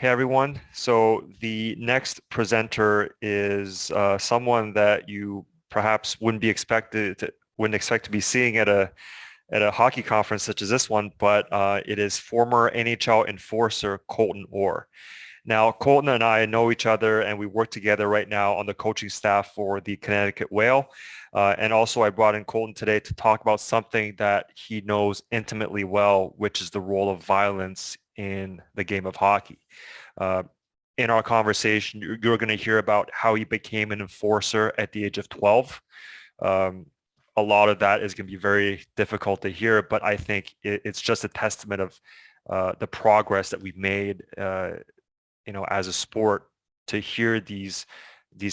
Hey everyone. So the next presenter is someone that you perhaps wouldn't expect to be seeing at a hockey conference such as this one, but it is former NHL enforcer Colton Orr. Now, Colton and I know each other, and we work together right now on the coaching staff for the Connecticut Whale. And also, I brought in Colton today to talk about something that he knows intimately well, which is the role of violence in the game of hockey. Uh, in our conversation, you're going to hear about how he became an enforcer at the age of 12. Um, a lot of that is going to be very difficult to hear, but I think it's just a testament of the progress that we've made, as a sport, to hear these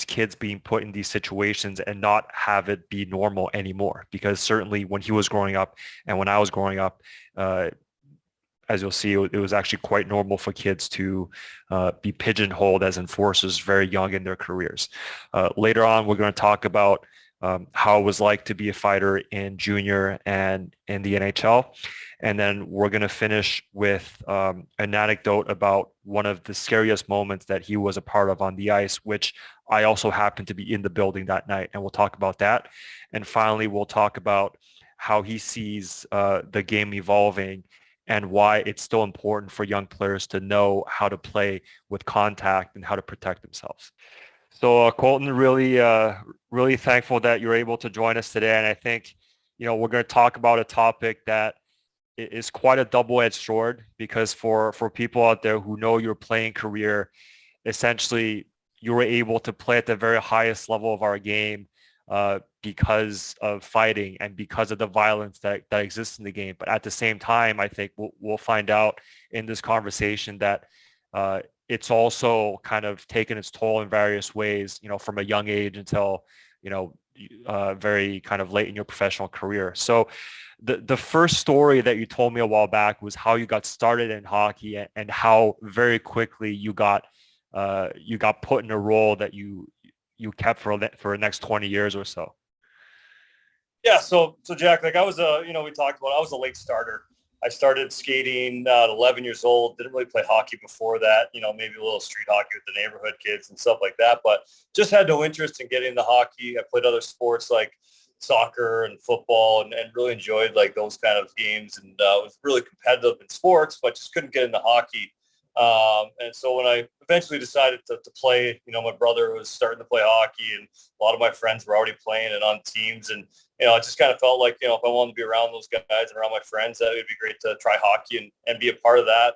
kids being put in these situations and not have it be normal anymore. Because certainly when he was growing up and when I was growing up, as you'll see, it was actually quite normal for kids to be pigeonholed as enforcers very young in their careers. Later on, we're going to talk about how it was like to be a fighter in junior and in the NHL. And then we're going to finish with an anecdote about one of the scariest moments that he was a part of on the ice, which I also happened to be in the building that night. And we'll talk about that. And finally, we'll talk about how he sees the game evolving and why it's still important for young players to know how to play with contact and how to protect themselves. So, Colton, really thankful that you're able to join us today. And I think, we're going to talk about a topic that is quite a double-edged sword, because for people out there who know your playing career, essentially you were able to play at the very highest level of our game because of fighting and because of the violence that exists in the game. But at the same time, I think we'll find out in this conversation that it's also kind of taken its toll in various ways, from a young age until, very kind of late in your professional career. So the first story that you told me a while back was how you got started in hockey, and how very quickly you got put in a role that you kept for the next 20 years or so. Yeah, so Jack, like I was we talked about I was a late starter. I started skating at 11 years old. Didn't really play hockey before that. Maybe a little street hockey with the neighborhood kids and stuff like that. But just had no interest in getting into hockey. I played other sports like soccer and football, and really enjoyed like those kind of games. And was really competitive in sports, but just couldn't get into hockey. And so when I eventually decided to play, my brother was starting to play hockey, and a lot of my friends were already playing and on teams. And I just kind of felt like, if I wanted to be around those guys and around my friends, that it would be great to try hockey and be a part of that.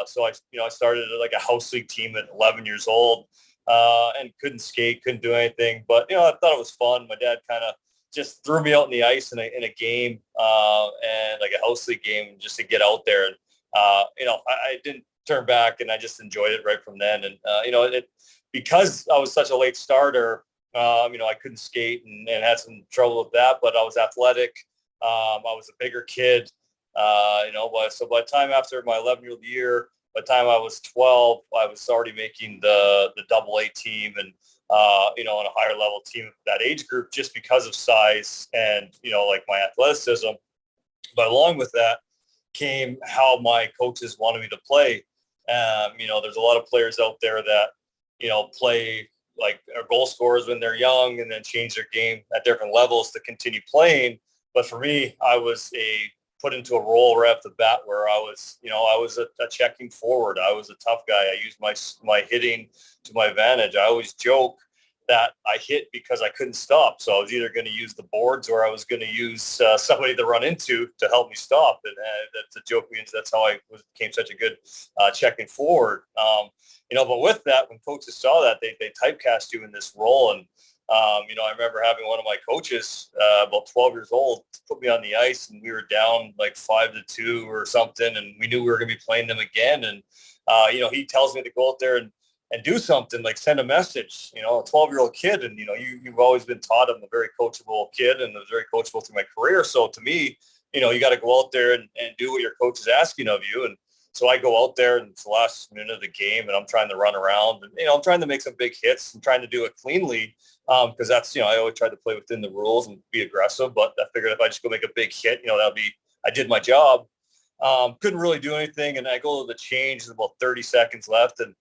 So I started like a house league team at 11 years old, and couldn't skate, couldn't do anything. But, I thought it was fun. My dad kind of just threw me out in the ice in a game, and like a house league game, just to get out there. And, I didn't turn back, and I just enjoyed it right from then. And, because I was such a late starter, I couldn't skate and had some trouble with that, but I was athletic. I was a bigger kid, so by the time after my 11-year-old year, by the time I was 12, I was already making the double A team, and, on a higher level team of that age group, just because of size and, like my athleticism. But along with that came how my coaches wanted me to play. There's a lot of players out there that, play like are goal scorers when they're young and then change their game at different levels to continue playing. But for me, I was put into a role right off the bat where I was a checking forward. I was a tough guy. I used my hitting to my advantage. I always joke that I hit because I couldn't stop. So I was either going to use the boards or I was going to use somebody to run into to help me stop. And the joke means that's how I became such a good checking forward. But with that, when coaches saw that, they typecast you in this role. And, I remember having one of my coaches, about 12 years old, put me on the ice, and we were down like 5-2 or something. And we knew we were going to be playing them again. And, he tells me to go out there and do something, like send a message, a 12-year-old kid. And, you've always been taught I'm a very coachable kid, and I was very coachable through my career. So to me, you got to go out there and do what your coach is asking of you. And so I go out there, and it's the last minute of the game, and I'm trying to run around, and, I'm trying to make some big hits and trying to do it cleanly. Because that's, I always try to play within the rules and be aggressive, but I figured if I just go make a big hit, I did my job. Couldn't really do anything. And I go to the change, there's about 30 seconds left, and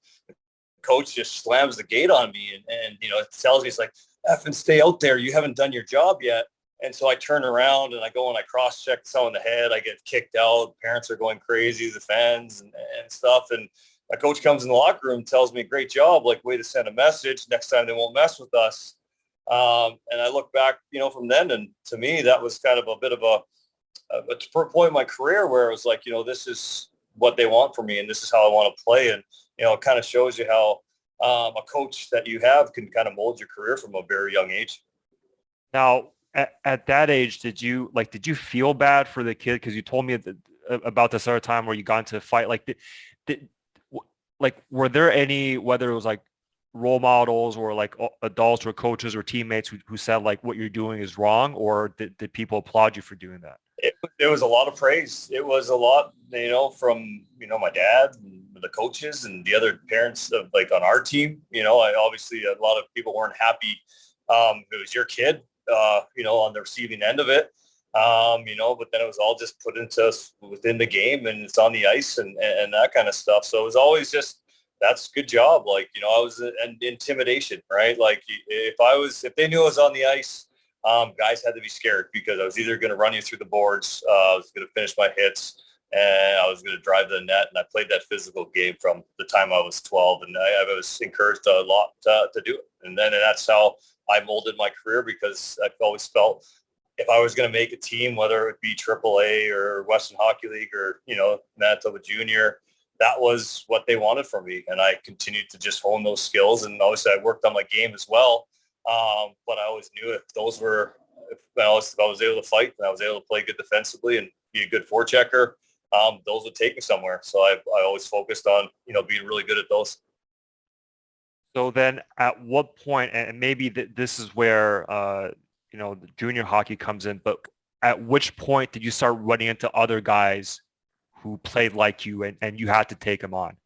coach just slams the gate on me and it tells me, it's like, F and stay out there. You haven't done your job yet. And so I turn around and I go and I cross-check someone in the head. I get kicked out. Parents are going crazy, the fans and stuff. And my coach comes in the locker room and tells me, great job, like, way to send a message. Next time they won't mess with us. And I look back, from then, and to me, that was kind of a bit of a point in my career where it was like, this is what they want from me and this is how I want to play. And, it kind of shows you how a coach that you have can kind of mold your career from a very young age. Now, at that age, did you feel bad for the kid? Because you told me about this other time where you got into a fight. Were there any, whether it was like role models or like adults or coaches or teammates who said like what you're doing is wrong, or did people applaud you for doing that? It was a lot of praise. It was a lot, from, my dad and the coaches and the other parents of, like, on our team. Obviously a lot of people weren't happy. It was your kid, on the receiving end of it. But then it was all just put into within the game and it's on the ice and that kind of stuff. So it was always just, that's good job. Like, I was an intimidation, right? Like if they knew I was on the ice, guys had to be scared because I was either going to run you through the boards, I was going to finish my hits, and I was going to drive the net. And I played that physical game from the time I was 12, and I was encouraged a lot to do it. And that's how I molded my career, because I've always felt if I was going to make a team, whether it be AAA or Western Hockey League or, Manitoba Junior, that was what they wanted from me. And I continued to just hone those skills. And obviously I worked on my game as well. But I always knew if I was able to fight and I was able to play good defensively and be a good forechecker, those would take me somewhere. So I always focused on, being really good at those. So then at what point, and maybe this is where, the junior hockey comes in, but at which point did you start running into other guys who played like you and you had to take them on?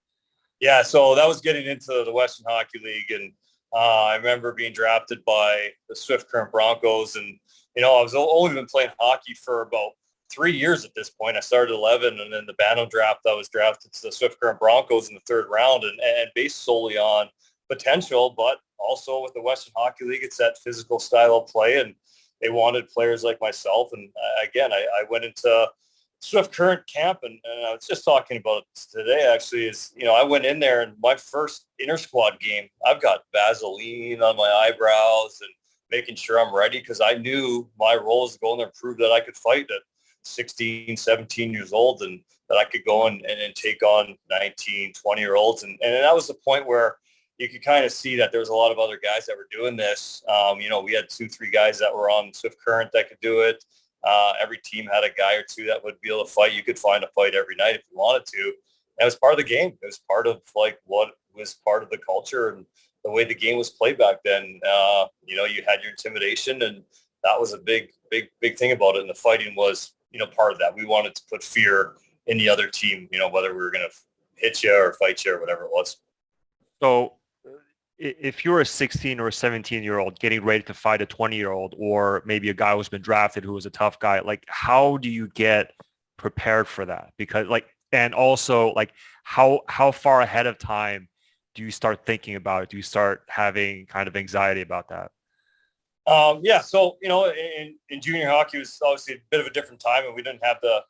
Yeah, so that was getting into the Western Hockey League, and I remember being drafted by the Swift Current Broncos, and I was only been playing hockey for about 3 years at this point. I started 11, and then the Bantam draft, I was drafted to the Swift Current Broncos in the third round, and based solely on potential, but also with the Western Hockey League, it's that physical style of play, and they wanted players like myself. And again, I went into Swift Current camp, and I was just talking about it today, actually, is, I went in there, and my first inter-squad game, I've got Vaseline on my eyebrows and making sure I'm ready, because I knew my role is to go in there and prove that I could fight at 16, 17 years old, and that I could go and take on 19, 20-year-olds. And that was the point where you could kind of see that there was a lot of other guys that were doing this. We had 2-3 guys that were on Swift Current that could do it. Every team had a guy or two that would be able to fight. You could find a fight every night if you wanted to. And it was part of the game. It was part of what was part of the culture and the way the game was played back then. You had your intimidation, and that was a big thing about it. And the fighting was, part of that. We wanted to put fear in the other team, whether we were going to hit you or fight you or whatever it was. So if you're a 16 or a 17-year-old getting ready to fight a 20-year-old, or maybe a guy who's been drafted who was a tough guy, like, how do you get prepared for that? Because and also how far ahead of time do you start thinking about it? Do you start having kind of anxiety about that? Yeah. So, in junior hockey, it was obviously a bit of a different time, and we didn't have the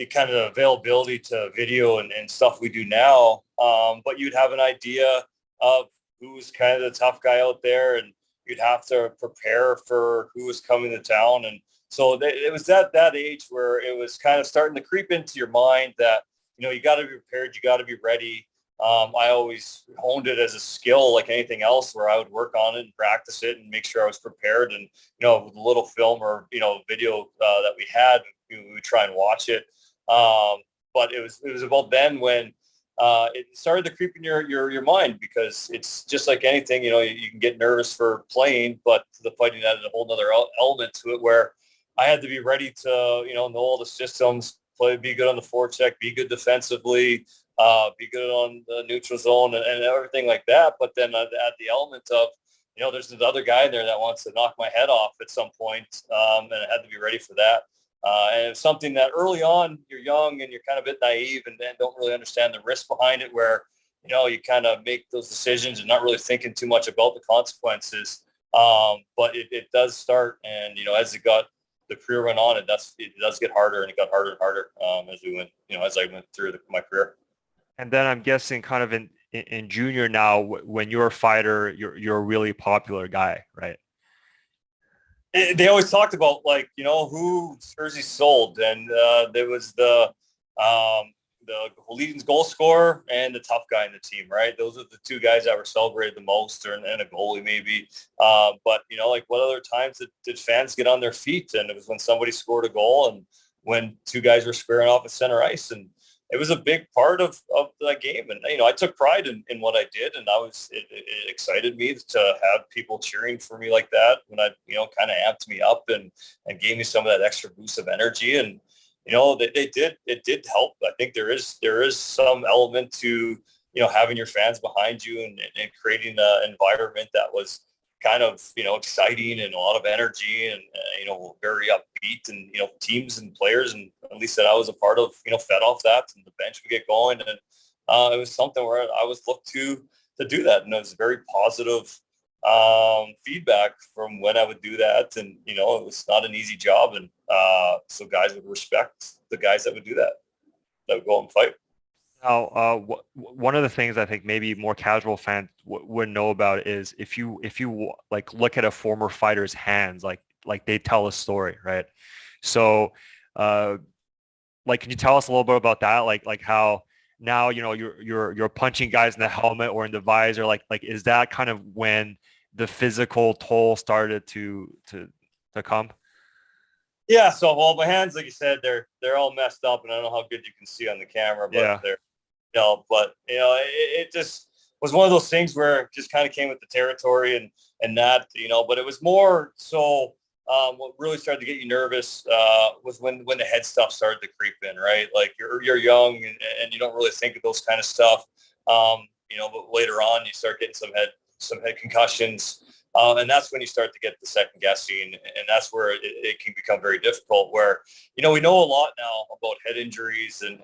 kind of availability to video and stuff we do now. But you'd have an idea of who was kind of the tough guy out there, and you'd have to prepare for who was coming to town. And so it was at that age where it was kind of starting to creep into your mind that, you got to be prepared, you got to be ready. I always honed it as a skill like anything else, where I would work on it and practice it and make sure I was prepared. And, with a little film or, video that we had, we would try and watch it. But it was about then when it started to creep in your mind, because it's just like anything, you can get nervous for playing, but the fighting added a whole nother element to it, where I had to be ready to, know all the systems, be good on the forecheck, be good defensively, be good on the neutral zone and everything like that. But then add the element of, there's another guy in there that wants to knock my head off at some point, and I had to be ready for that. And it's something that early on you're young and you're kind of a bit naive and don't really understand the risk behind it, where, you kind of make those decisions and not really thinking too much about the consequences. But it does start. And, as the career went on, it does get harder, and it got harder and harder as we went, as I went through my career. And then I'm guessing kind of in junior now, when you're a fighter, you're a really popular guy, right? They always talked about, like, who jersey sold, and there was the leading goal scorer and the tough guy in the team, right? Those are the two guys that were celebrated the most, and a goalie maybe. But like, what other times did fans get on their feet? And it was when somebody scored a goal, and when two guys were squaring off at center ice, and it was a big part of the game. And I took pride in what I did, and it excited me to have people cheering for me like that, when I kind of amped me up and gave me some of that extra boost of energy. And it did help. I think there is some element to having your fans behind you, and creating an environment that was kind of exciting and a lot of energy, and very upbeat, and teams and players, and at least that I was a part of, fed off that, and the bench would get going. And it was something where I was looked to do that, and it was very positive feedback from when I would do that. And it was not an easy job, and so guys would respect the guys that would do that would go out and fight. Now, one of the things I think maybe more casual fans wouldn't know about is if you like look at a former fighter's hands, like they tell a story, right? So, like, can you tell us a little bit about that? Like how now you're punching guys in the helmet or in the visor. Like is that kind of when the physical toll started to come? Yeah. So, well, my hands, like you said, they're all messed up, and I don't know how good you can see on the camera, but Yeah. they're it just was one of those things where it just kind of came with the territory, and that, but it was more so, what really started to get you nervous was when the head stuff started to creep in, right? Like, you're young, and you don't really think of those kind of stuff. But later on you start getting some head concussions. And that's when you start to get the second guessing, and that's where it can become very difficult. Where we know a lot now about head injuries and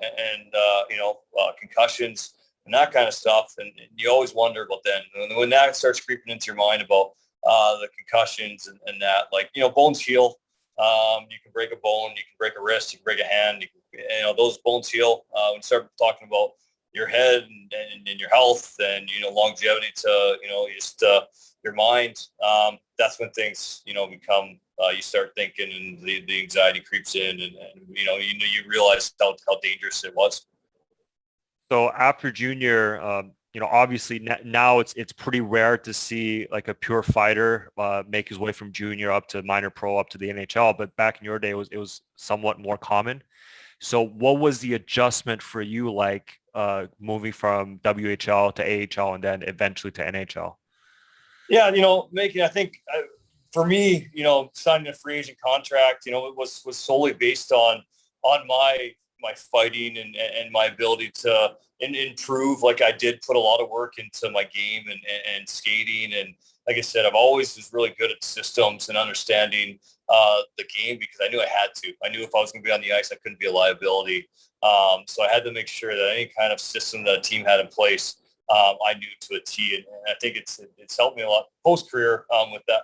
concussions and that kind of stuff, and you always wonder about then when that starts creeping into your mind about the concussions and that, like, bones heal. You can break a bone, you can break a wrist, you can break a hand. Those bones heal. When you start talking about your head and your health and longevity to just your mind, that's when things become, you start thinking, and the anxiety creeps in, and you realize how dangerous it was. So after junior, obviously now it's pretty rare to see like a pure fighter make his way from junior up to minor pro up to the NHL. But back in your day, it was somewhat more common. So what was the adjustment for you like moving from WHL to AHL and then eventually to NHL? Yeah, I think for me, signing a free agent contract, it was solely based on my fighting and my ability to improve. Like, I did put a lot of work into my game and skating, and like I said, I've always was really good at systems and understanding the game, because I knew I had to. I knew if I was going to be on the ice, I couldn't be a liability. So I had to make sure that any kind of system that a team had in place, I knew to a T, and I think it's helped me a lot post career with that.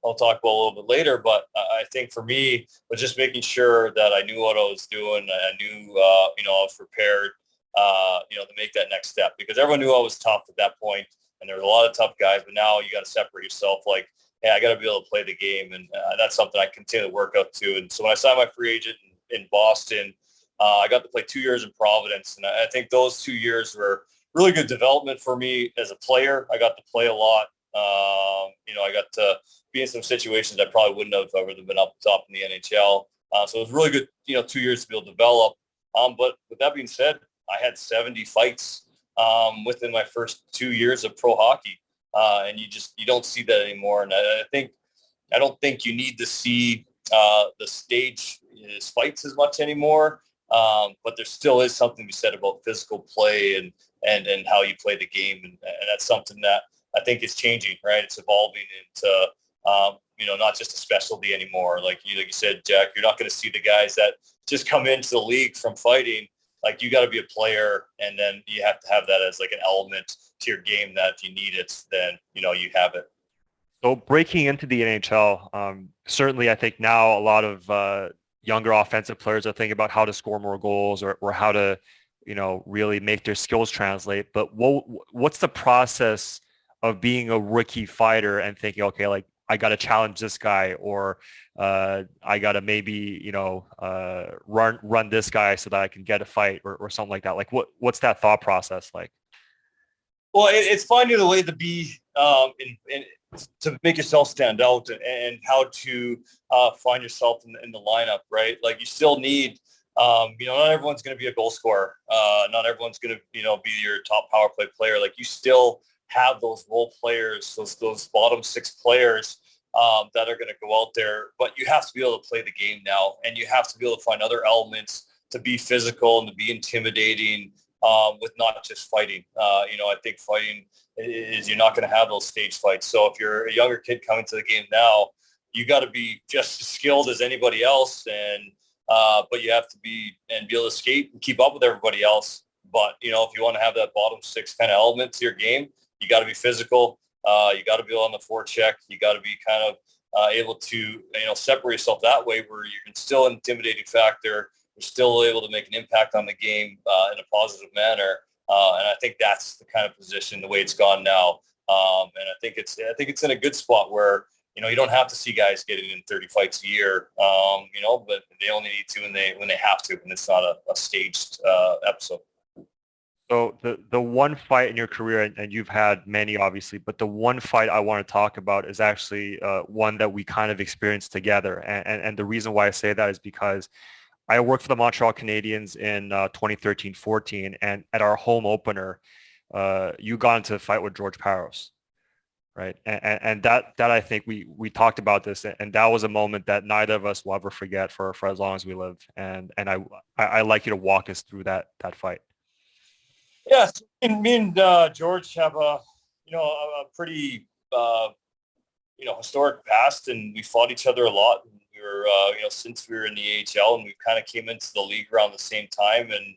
I'll talk about a little bit later, but I think for me was just making sure that I knew what I was doing. I knew, I was prepared, to make that next step, because everyone knew I was tough at that point, and there was a lot of tough guys. But now you got to separate yourself. Like, hey, I got to be able to play the game, and that's something I continue to work up to. And so when I signed my free agent in Boston, I got to play 2 years in Providence, and I think those 2 years were really good development for me as a player. I got to play a lot. I got to be in some situations I probably wouldn't have if I would have been up top in the NHL. So it was really good, 2 years to be able to develop. But with that being said, I had 70 fights within my first 2 years of pro hockey. And you don't see that anymore. And I don't think you need to see the stage fights as much anymore. But there still is something to be said about physical play and how you play the game. And that's something that I think is changing, right? It's evolving into, not just a specialty anymore. Like you said, Jack, you're not going to see the guys that just come into the league from fighting. Like you got to be a player, and then you have to have that as like an element to your game that if you need it, then, you have it. So breaking into the NHL, certainly I think now a lot of younger offensive players are thinking about how to score more goals or how to, really make their skills translate. But what's the process of being a rookie fighter and thinking, okay, like I got to challenge this guy, or I got to maybe, run this guy so that I can get a fight or something like that. Like what's that thought process like? Well, it's finding a way to be to make yourself stand out and how to find yourself in the lineup, right? Like you still need, not everyone's going to be a goal scorer. Not everyone's going to, be your top power play player. Like you still have those role players, those bottom six players that are going to go out there, but you have to be able to play the game now, and you have to be able to find other elements to be physical and to be intimidating with not just fighting. I think fighting is you're not going to have those stage fights. So if you're a younger kid coming to the game now, you got to be just as skilled as anybody else, and but you have to be able to skate and keep up with everybody else. But if you want to have that bottom six kind of element to your game, you got to be physical. You got to be on the forecheck. You got to be kind of able to separate yourself that way, where you can still an intimidating factor. You're still able to make an impact on the game in a positive manner. And I think that's the kind of position, the way it's gone now. And I think it's in a good spot where, you don't have to see guys getting in 30 fights a year, but they only need to when they have to, and it's not a staged episode. So the one fight in your career, and you've had many obviously, but the one fight I want to talk about is actually one that we kind of experienced together. And the reason why I say that is because I worked for the Montreal Canadiens in 2013-14, and at our home opener, you got into a fight with George Parros, right? And that I think we talked about this, and that was a moment that neither of us will ever forget for as long as we live. And I like you to walk us through that fight. Yeah, me and George have a pretty historic past, and we fought each other a lot. And we were since we were in the AHL, and we kind of came into the league around the same time, and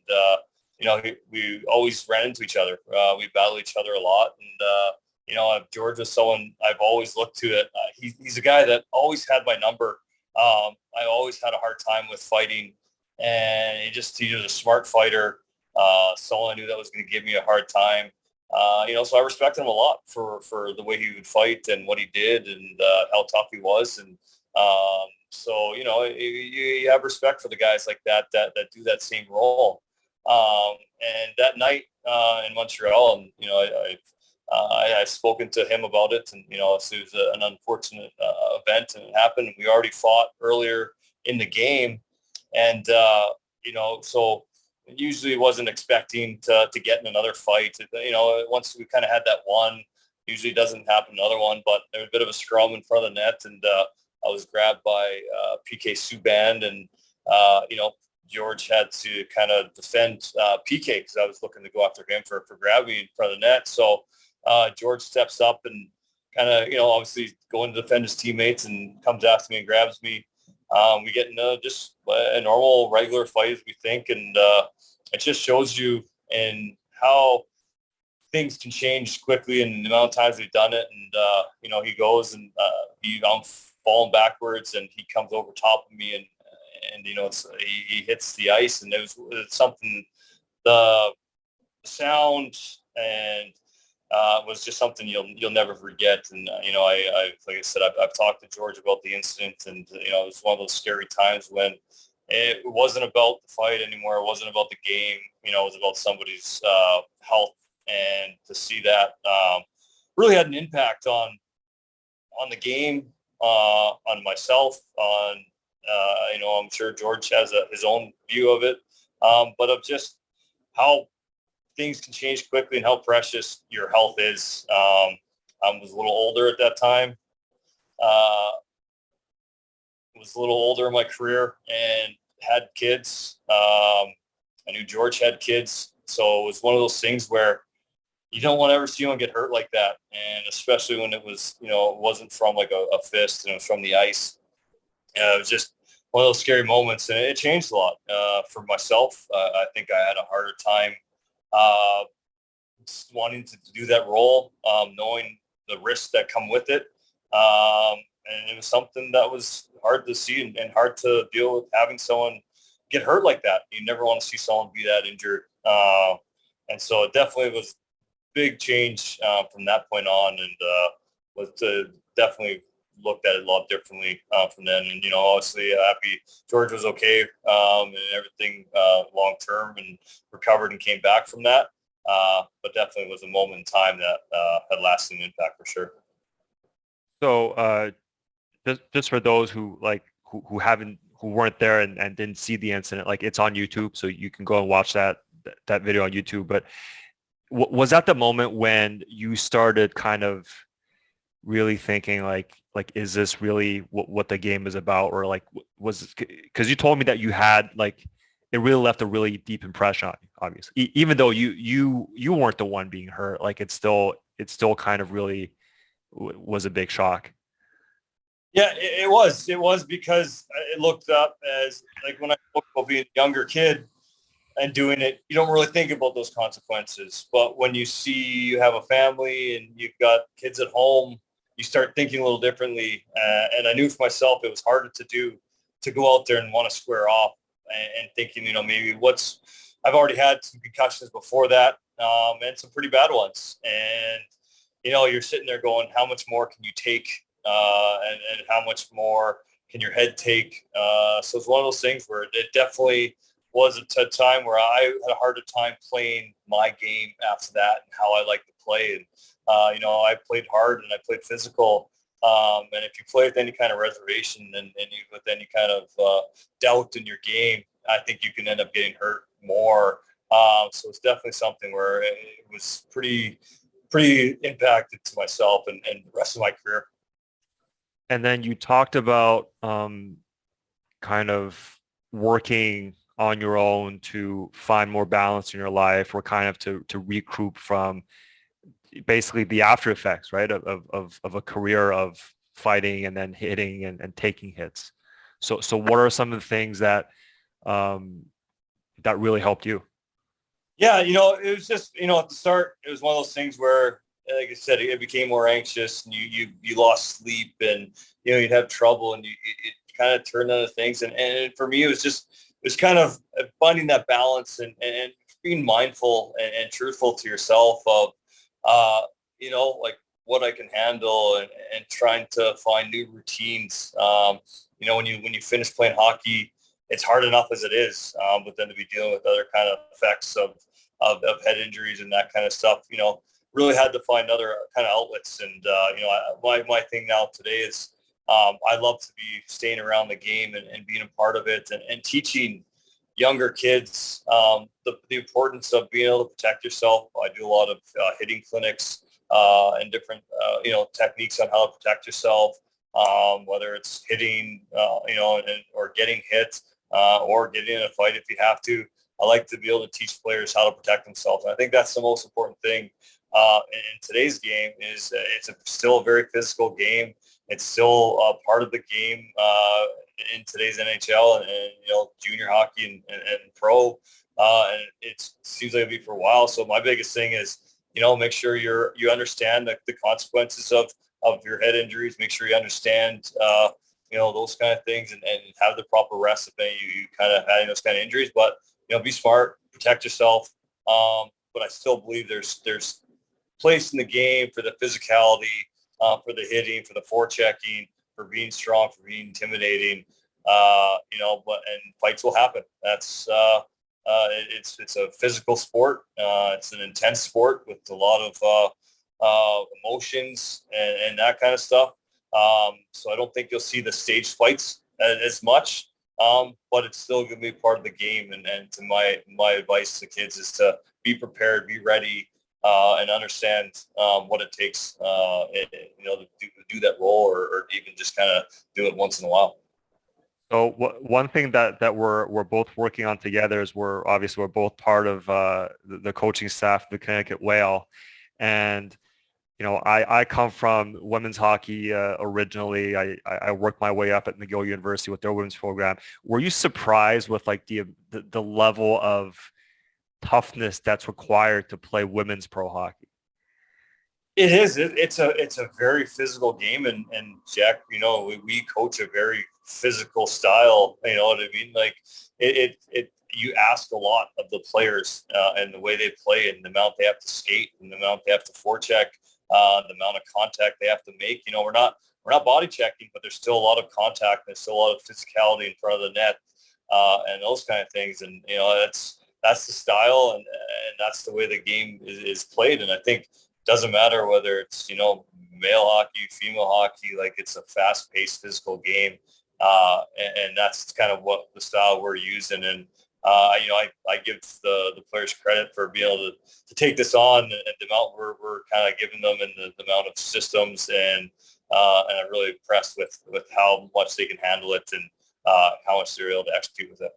we always ran into each other. We battled each other a lot, and George was someone I've always looked to. He's a guy that always had my number. I always had a hard time with fighting, and he was a smart fighter. Someone I knew that was going to give me a hard time. So I respect him a lot for the way he would fight and what he did, and how tough he was. And you have respect for the guys like that do that same role. And that night in Montreal, and I've spoken to him about it, and it was an unfortunate event, and it happened. We already fought earlier in the game, and so usually wasn't expecting to get in another fight. Once we kind of had that one, usually doesn't happen another one, but there was a bit of a scrum in front of the net, and I was grabbed by PK Subban, and George had to kind of defend PK because I was looking to go after him for grabbing me in front of the net. So George steps up and kind of, obviously going to defend his teammates, and comes after me and grabs me. We get in just a normal, regular fight, as we think, and it just shows you in how things can change quickly, and the amount of times we've done it. And he goes, and I'm falling backwards, and he comes over top of me, and he hits the ice, and it's something. The sound and was just something you'll never forget. And I like I said, I've talked to George about the incident, and it was one of those scary times when it wasn't about the fight anymore. It wasn't about the game. It was about somebody's health, and to see that really had an impact on the game, on myself, on I'm sure George has his own view of it, but of just how things can change quickly and how precious your health is. I was a little older at that time. Was a little older in my career and had kids. I knew George had kids. So it was one of those things where, you don't want to ever see anyone get hurt like that. And especially when it was, it wasn't from like a fist and it was from the ice. It was just one of those scary moments, and it changed a lot for myself. I think I had a harder time uh, wanting to do that role, knowing the risks that come with it. And it was something that was hard to see and hard to deal with, having someone get hurt like that. You never want to see someone be that injured. And so it definitely was big change from that point on, and was definitely looked at it a lot differently from then. And, obviously happy George was okay and everything long term and recovered and came back from that. But definitely was a moment in time that had lasting impact for sure. So just for those who who weren't there and didn't see the incident, like it's on YouTube, so you can go and watch that video on YouTube. But was that the moment when you started kind of really thinking like is this really what the game is about, or like was, because you told me that you had like it really left a really deep impression on you, obviously, even though you weren't the one being hurt, like it still kind of really was a big shock. Yeah, it was because it looked up as like when I spoke about being a younger kid and doing it, you don't really think about those consequences. But when you see you have a family and you've got kids at home, you start thinking a little differently. And I knew for myself it was harder to do, to go out there and want to square off and thinking, maybe I've already had some concussions before that and some pretty bad ones. And, you're sitting there going, how much more can you take? And how much more can your head take? So it's one of those things where it definitely was a time where I had a harder time playing my game after that and how I like to play. And, I played hard and I played physical. And if you play with any kind of reservation and you with any kind of doubt in your game, I think you can end up getting hurt more. So it's definitely something where it was pretty impacted to myself and the rest of my career. And then you talked about kind of working on your own to find more balance in your life, or kind of to recoup from basically the after effects, right, of a career of fighting and then hitting and taking hits. So what are some of the things that that really helped you? Yeah, it was just, at the start, it was one of those things where, like I said, it became more anxious and you lost sleep and, you'd have trouble and it kind of turned into things. And for me, it was kind of finding that balance and being mindful and truthful to yourself of, like what I can handle and trying to find new routines. When you finish playing hockey, it's hard enough as it is, but then to be dealing with other kind of effects of head injuries and that kind of stuff, really had to find other kind of outlets. And, my thing now today is I love to be staying around the game and being a part of it and teaching younger kids the importance of being able to protect yourself. I do a lot of hitting clinics and different, techniques on how to protect yourself, whether it's hitting, or getting hit or getting in a fight if you have to. I like to be able to teach players how to protect themselves. And I think that's the most important thing in today's game is still a very physical game. It's still part of the game in today's NHL and junior hockey and pro. And it seems like it'll be for a while. So my biggest thing is, make sure you understand the consequences of your head injuries. Make sure you understand, those kind of things and have the proper rest if you kind of having those kind of injuries. But, be smart, protect yourself. But I still believe there's place in the game for the physicality, for the hitting, for the forechecking, for being strong, for being intimidating, and fights will happen. That's it's a physical sport. It's an intense sport with a lot of emotions and that kind of stuff. So I don't think you'll see the stage fights as much, but it's still going to be part of the game. And to my advice to kids is to be prepared, be ready, and understand what it takes, to do that role or even just kind of do it once in a while. So one thing that we're both working on together is we're both part of the coaching staff of the Connecticut Whale, And I come from women's hockey originally. I worked my way up at McGill University with their women's program. Were you surprised with like the level of toughness that's required to play women's pro hockey? It is. It's a very physical game, and Jack, we coach a very physical style. You know what I mean? Like you ask a lot of the players and the way they play, and the amount they have to skate, and the amount they have to forecheck, the amount of contact they have to make. We're not body checking, but there's still a lot of contact. There's still a lot of physicality in front of the net, and those kind of things. And that's the style, and that's the way the game is played. And I think doesn't matter whether it's, male hockey, female hockey, like it's a fast paced physical game. And that's kind of what the style we're using. And, I give the players credit for being able to take this on, and the amount we're kind of giving them, and the amount of systems, and I'm really impressed with how much they can handle it, and how much they're able to execute with it.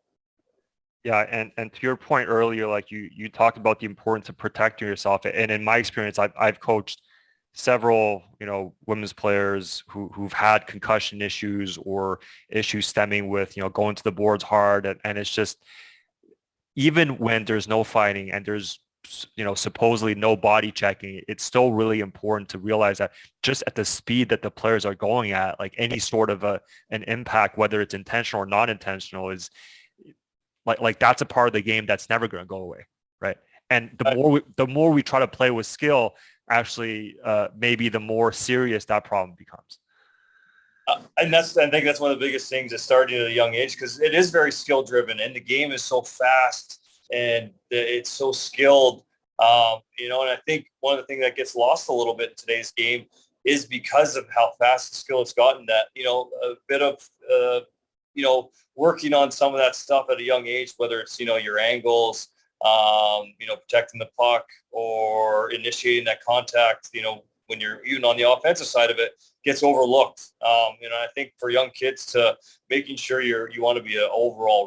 Yeah, and to your point earlier, like you talked about the importance of protecting yourself, and in my experience, I've coached several women's players who've had concussion issues or issues stemming with going to the boards hard, and it's just, even when there's no fighting and there's supposedly no body checking, it's still really important to realize that just at the speed that the players are going at, like any sort of an impact, whether it's intentional or non intentional, is like that's a part of the game that's never going to go away, right? And the more we try to play with skill, actually, maybe the more serious that problem becomes. And I think that's one of the biggest things, is starting at a young age, because it is very skill driven, and the game is so fast, and it's so skilled. And I think one of the things that gets lost a little bit in today's game is because of how fast the skill has gotten, that, a bit of, working on some of that stuff at a young age, whether it's, your angles, protecting the puck, or initiating that contact, when you're even on the offensive side of it, gets overlooked. I think for young kids, to making sure you want to be an overall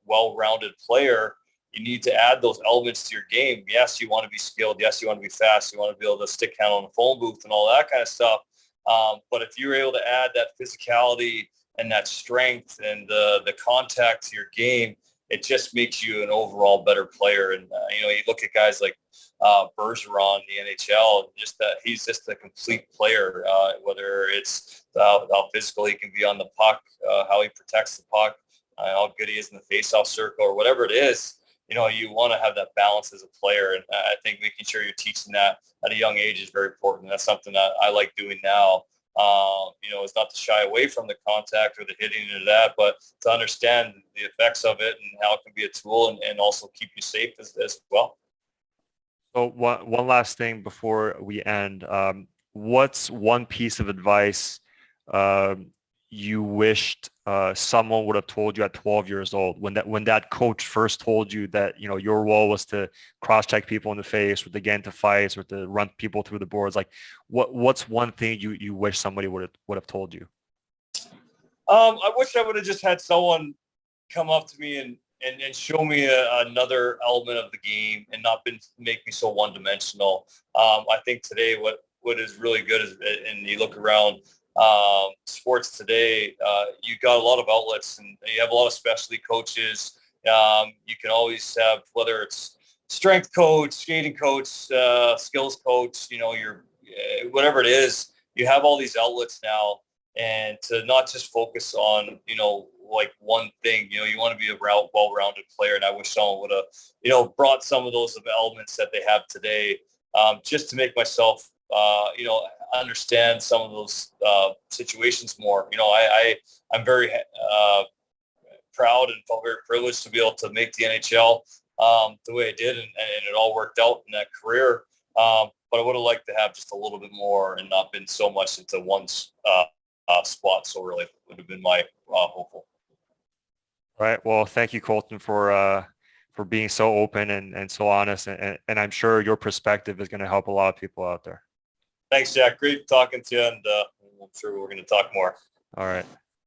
well-rounded player, you need to add those elements to your game. Yes, you want to be skilled. Yes, you want to be fast. You want to be able to stick handle on the phone booth and all that kind of stuff. But if you're able to add that physicality and that strength and the contact to your game, it just makes you an overall better player. And, you look at guys like Bergeron in the NHL, just that he's just a complete player, whether it's how physical he can be on the puck, how he protects the puck, how good he is in the faceoff circle, or whatever it is. You want to have that balance as a player. And I think making sure you're teaching that at a young age is very important. That's something that I like doing now. Is not to shy away from the contact or the hitting or that, but to understand the effects of it and how it can be a tool, and also keep you safe as well. So one last thing before we end. What's one piece of advice you wished someone would have told you at 12 years old, when that coach first told you that your role was to cross-check people in the face, or to get into fights, or to run people through the boards? Like, what's one thing you wish somebody would have told you? I wish I would have just had someone come up to me and show me another element of the game, and not make me so one-dimensional. I think today what is really good is, and you look around sports today, you got a lot of outlets, and you have a lot of specialty coaches. You can always have, whether it's strength coach, skating coach, skills coach, whatever it is, you have all these outlets now. And to not just focus on, like one thing, you want to be a well-rounded player. And I wish someone would have, brought some of those elements that they have today, just to make myself, understand some of those situations more. I'm very proud and felt very privileged to be able to make the NHL the way I did, and it all worked out in that career. But I would have liked to have just a little bit more, and not been so much into one spot. So really would have been my hopeful. All right. Well, thank you, Colton, for being so open and so honest. And I'm sure your perspective is going to help a lot of people out there. Thanks, Jack. Great talking to you. And I'm sure we're going to talk more. All right.